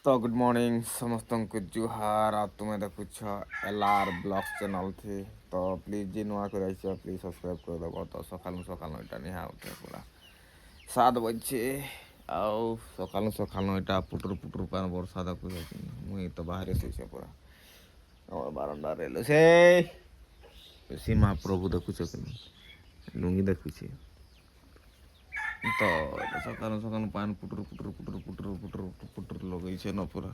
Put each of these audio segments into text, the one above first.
तो good morning समस्त को जुहार आ तुम्हें देखुछ एलआर ब्लॉग्स चैनल थी तो प्लीज जी नुआ कर प्लीज सब्सक्राइब कर दब तो सकाल सकाल यहाँ निहा उठे पूरा 7 बजे आउ सकाल सकाल यहाँ पुटुर पुटुर पान वर्षा देखुछ मुई तो बाहर से पूरा और बारंडा रेल से श्री महाप्रभु देखुछ लुंगी देखुछे तो सकाल सकाल पान पुटुर पुटुर पुटुर पुटुर पुटुर पुटुर लगे न पूरा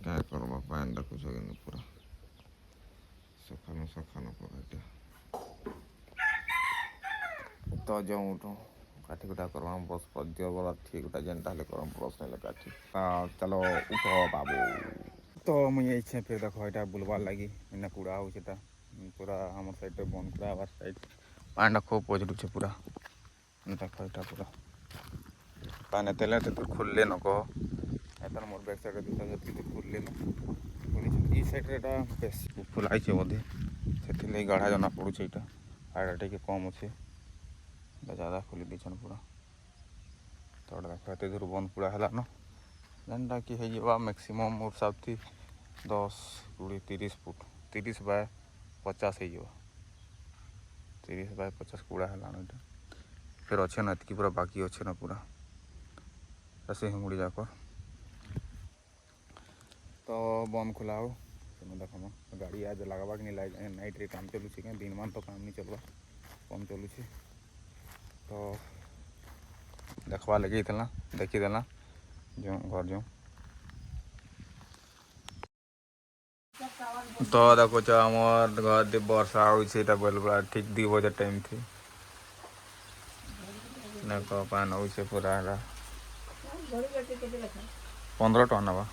क्या करवा पान देखुछ पूरा सकाल सकाल पूरा तो जाऊँ उठूँ काठी कुटा करवा बस पद्य बड़ा ठीक उठा जेनटा हेल्ले करम प्रश्न हेल्ले काठी चलो उठो बाबू तो मुझे इच्छा फिर देखो यहाँ बुलबार लगी इन्हें कूड़ा हो पूरा आम साइड बंद करा आवार साइड पानी खूब पजड़ुचे पूरा देखो यहाँ पूरा पानी तेल तो खुलले न कह एतन मोर बैक साइड दुटा खुलले न ई साइड बेस खुलाई बोधे से गाढ़ा जना पड़ुचे यहाँ आड़ा टे कम अच्छे ज़्यादा खोली देछन पूरा तो देख एत दूर बंद पूरा है न जेनटा कि हो मैक्सिमम मोर हिसाब थी 10 20 30 फुट 30 बाय 50 हो 30 बाय 50 कूड़ा है फिर अच्छे न एतकी पूरा बाकी अच्छे न पूरा ऐसे ही मुड़ी जाकर तो बंद खुला हो देख गाड़ी आज लगवा कि नहीं नाइट रे काम चलुचे क्या दिन मान तो काम नहीं चलवा कम चलुचे तो देखवा लगे देखीदेला जो घर जो तो देखुच आमर घर वर्षा होता बेलबा ठीक 2 बजे टाइम थी देख पान हो पूरा 15 टका नवा